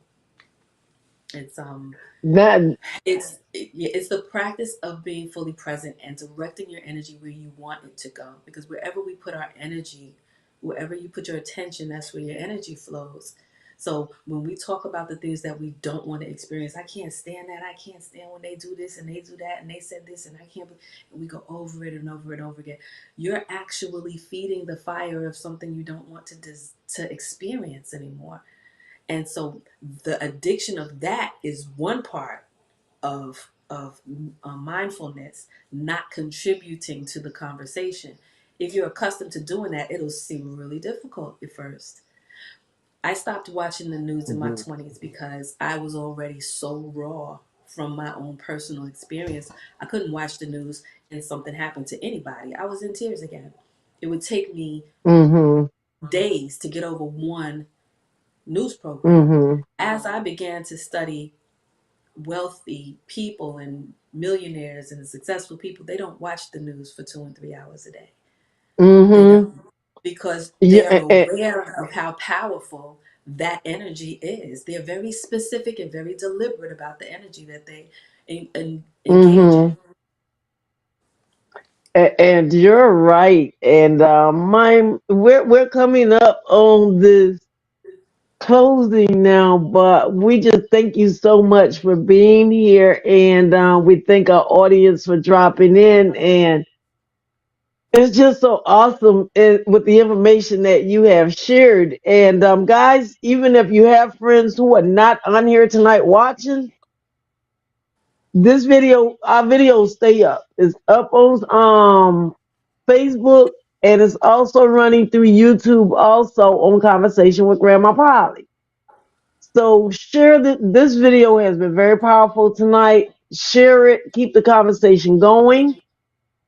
it's That. it's the practice of being fully present and directing your energy where you want it to go. Because wherever we put our energy, wherever you put your attention, that's where your energy flows. So when we talk about the things that we don't want to experience, I can't stand that. I can't stand when they do this and they do that and they said this and I can't. And we go over it and over and over again. You're actually feeding the fire of something you don't want to experience anymore. And so the addiction of that is one part of mindfulness, not contributing to the conversation. If you're accustomed to doing that, it'll seem really difficult at first. I stopped watching the news in my Mhm. 20s because I was already so raw from my own personal experience. I couldn't watch the news and something happened to anybody. I was in tears again. It would take me Mhm. days to get over one news program. Mhm. As I began to study wealthy people and millionaires and successful people, they don't watch the news for 2 and 3 hours a day. They Mhm. don't, because Yeah. they're aware of how powerful that energy is. They're very specific and very deliberate about the energy that they engage in. Mhm. And you're right. And we're coming up on this closing now, but we just thank you so much for being here, and we thank our audience for dropping in. And it's just so awesome with the information that you have shared. And guys, even if you have friends who are not on here tonight watching this video, our videos stay up. It's up on Facebook, and it's also running through YouTube, also on Conversation with Grandma Polly. So share that this video has been very powerful tonight. Share it, keep the conversation going.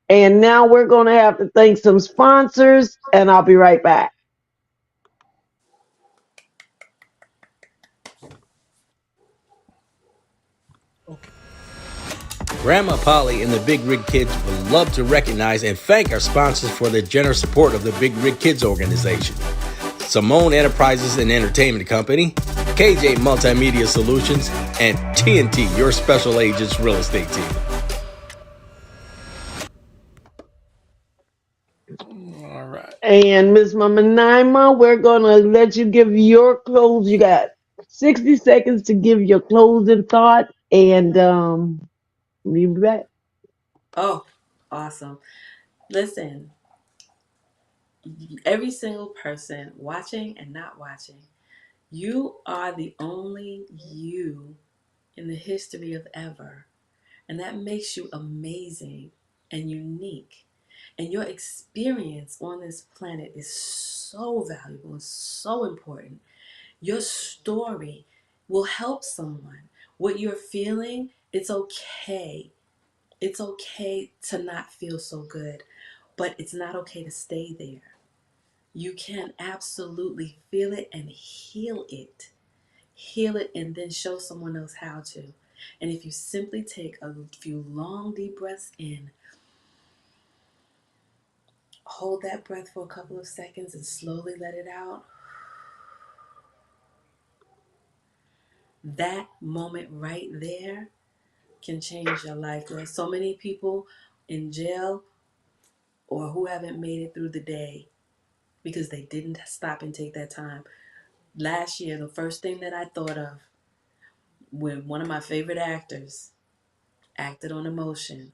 And now we're going to have to thank some sponsors, and I'll be right back. Grandma Polly and the Big Rig Kids would love to recognize and thank our sponsors for their generous support of the Big Rig Kids organization. Simone Enterprises and Entertainment Company, KJ Multimedia Solutions, and TNT, your special agents real estate team. All right. And Miss Mama Naima, we're going to let you give your close. You got 60 seconds to give your closing thought, and we'll be back. Oh, awesome. Listen, every single person watching and not watching, you are the only you in the history of ever. And that makes you amazing and unique. And your experience on this planet is so valuable and so important. Your story will help someone. What you're feeling, it's okay. It's okay to not feel so good, but it's not okay to stay there. You can absolutely feel it and heal it. Heal it and then show someone else how to. And if you simply take a few long, deep breaths in, hold that breath for a couple of seconds and slowly let it out, that moment right there can change your life. There are so many people in jail or who haven't made it through the day because they didn't stop and take that time. Last year, the first thing that I thought of when one of my favorite actors acted on emotion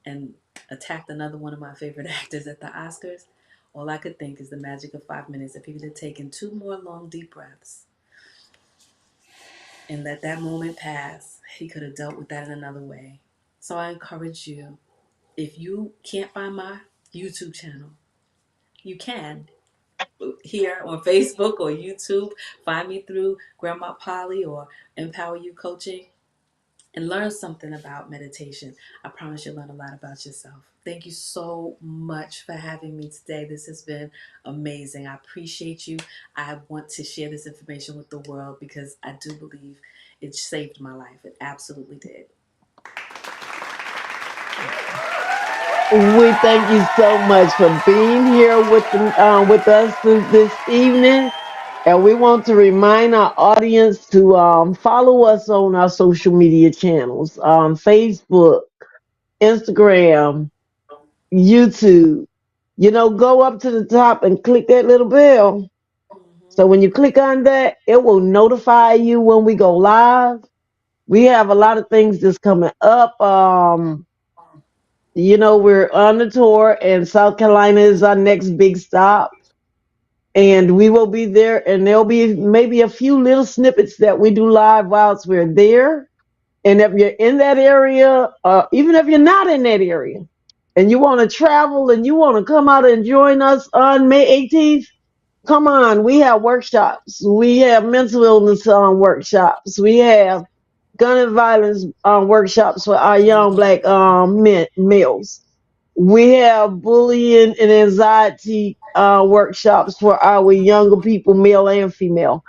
and attacked another one of my favorite actors at the Oscars, all I could think is the magic of 5 minutes. If he could have taken two more long, deep breaths and let that moment pass, he could have dealt with that in another way. So I encourage you, if you can't find my YouTube channel, you can. here on Facebook or YouTube. Find me through Grandma Polly or Empower You Coaching and learn something about meditation. I promise you'll learn a lot about yourself. Thank you so much for having me today. This has been amazing. I appreciate you. I want to share this information with the world because I do believe it saved my life. It absolutely did. We thank you so much for being here with us this evening. And we want to remind our audience to follow us on our social media channels on Facebook, Instagram, YouTube. Go up to the top and click that little bell. So when you click on that, it will notify you when we go live. We have a lot of things that's coming up. We're on the tour, and South Carolina is our next big stop. And we will be there, and there'll be maybe a few little snippets that we do live whilst we're there. And if you're in that area, even if you're not in that area, and you want to travel and you want to come out and join us on May 18th, come on. We have workshops. We have mental illness workshops. We have gun and violence workshops for our young black males. We have bullying and anxiety workshops for our younger people, male and female.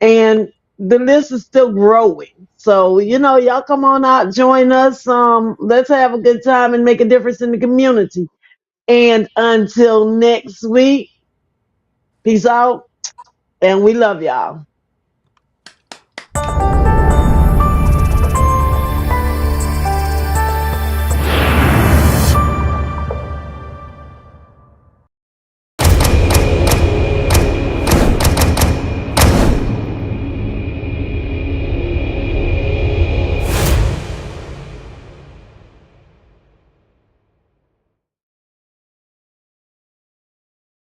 And the list is still growing. So, y'all come on out, join us. Let's have a good time and make a difference in the community. And until next week, peace out, and we love y'all.